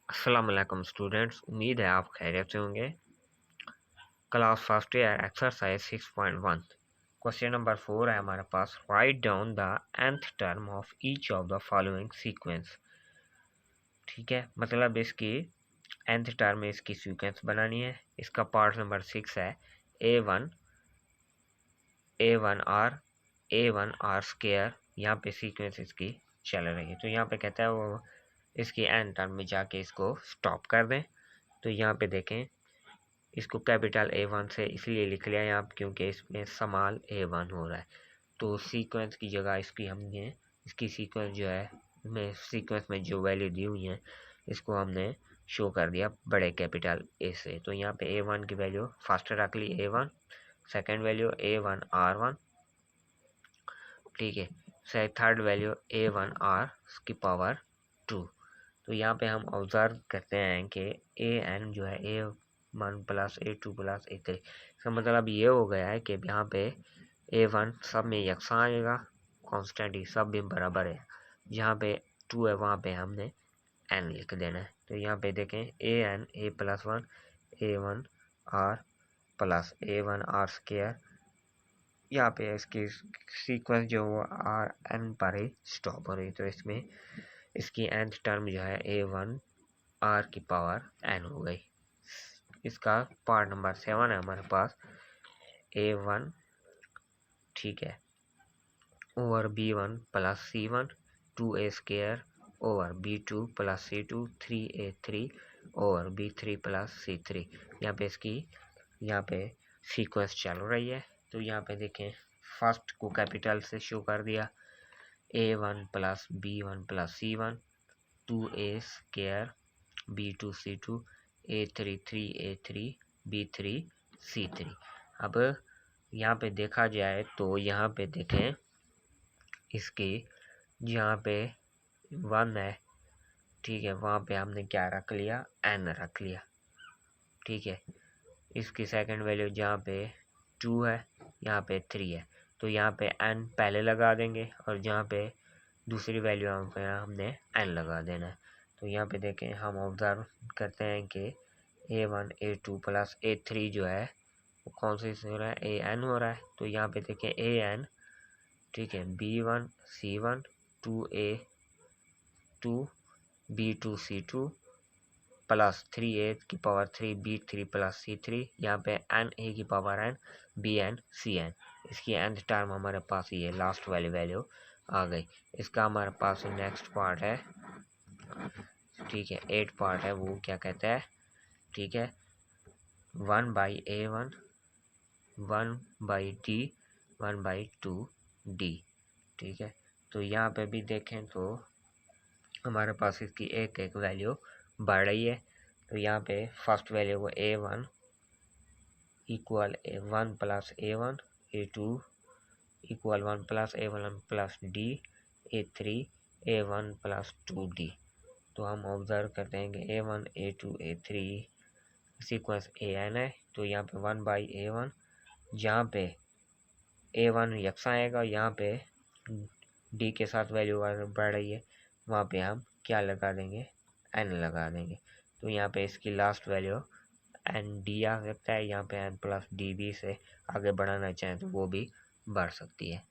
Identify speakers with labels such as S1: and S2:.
S1: अस्सलाम वालेकुम स्टूडेंट्स, उम्मीद है आप खैरियत से होंगे। Class first year exercise 6.1 question number 4 है हमारे पास। Write down the nth term of each of the following sequence. ठीक है, मतलब इसकी nth टर्म में इसकी सीक्वेंस बनानी है। इसका पार्ट नंबर 6 है a1 a1r स्क्वायर। यहाँ पे सीक्वेंस इसकी चल रही है, तो यहाँ पे कहता है वो इसकी n टर्म में जाके इसको स्टॉप कर दें। तो यहाँ पे देखें, इसको कैपिटल A1 से इसलिए लिख लिया यहाँ क्योंकि इसमें स्मॉल A1 हो रहा है। तो सीक्वेंस की जगह इसकी हमने इसकी सीक्वेंस जो है सीक्वेंस में जो वैल्यू दी हुई है इसको हमने शो कर दिया बड़े कैपिटल A से। तो यहाँ पे A1 की वैल्यू फर्स्ट रख ली A1, सेकेंड वैल्यू A1R1, ठीक है, थर्ड वैल्यू A1R की पावर 2। तो यहाँ पे हम ऑब्जर्व करते हैं कि an जो है A1 plus A2 plus A3, इसका मतलब ये हो गया है कि यहाँ पे A1 सब में यकसा आएगा, कांस्टेंट ही सब भी बराबर है। जहाँ पे 2 है वहाँ पे हमने n लिख देना है। तो यहाँ पे देखें an A+1 A1R plus A1R square. यहाँ पे इसकी सीक्वेंस जो आर एन पर ही स्टॉप हो रही, तो इसमें इसकी nth टर्म जो है A1 R की पावर n हो गई। इसका पार्ट नंबर 7 है हमारे पास A1, ठीक है, over B1 plus C1 2A square over B2 plus C2 3A3 over B3 plus C3। यहाँ पे इसकी यहाँ पे सीक्वेंस चल रही है। तो यहाँ पे देखें, फर्स्ट को कैपिटल से शो कर दिया A1 plus B1 plus C1 2A square B2 C2 A3 3A3 B3 C3। अब यहाँ पे देखा जाए तो यहाँ पे देखें, इसकी यहाँ पे 1 है, ठीक है, वहाँ पे हमने क्या रख लिया, n रख लिया, ठीक है। इसकी सेकंड वैल्यू जहाँ पे 2 है, यहाँ पे 3 है, तो यहाँ पे n पहले लगा देंगे और जहाँ पे दूसरी वैल्यू हमने n लगा देना है। तो यहाँ पे देखें, हम ऑब्जर्व करते हैं कि A1 A2 प्लस A3 जो है वो कौन सी हो रहा है, AN हो रहा है। तो यहाँ पे देखें AN, ठीक है, B1 C1 2A2 B2 C2 plus 3A की पावर 3 B3 प्लस C3। यहाँ पे NA की पावर n BN CN। इसकी nth टर्म हमारे पास ये लास्ट वाली वैल्यू आ गई। इसका हमारे पास नेक्स्ट पार्ट है, ठीक है, 8 पार्ट है, वो क्या कहता है, ठीक है, 1/A1 1/D 1/2D, ठीक है। तो यहाँ पे भी देखें तो हमारे पास इसकी एक एक वैल्यू बढ़ रही है। तो यहाँ पे फर्स्ट वैल्यू को A1 equal A1 plus A1 A2 equal 1 plus A1 plus D A3 A1 plus 2D। तो हम ऑब्जर्व करते हैं कि A1 A2 A3 sequence AN है। तो यहाँ पे 1/A1, जहाँ पे A1 यकसा आएगा, यहाँ पे D के साथ वैल्यू बढ़ रही है, वहाँ पे हम क्या लगा देंगे, n लगा देंगे। तो यहाँ पे इसकी लास्ट वैल्यू ND आ सकता है। यहाँ पे n प्लस DB से आगे बढ़ाना चाहें तो वो भी बढ़ सकती है।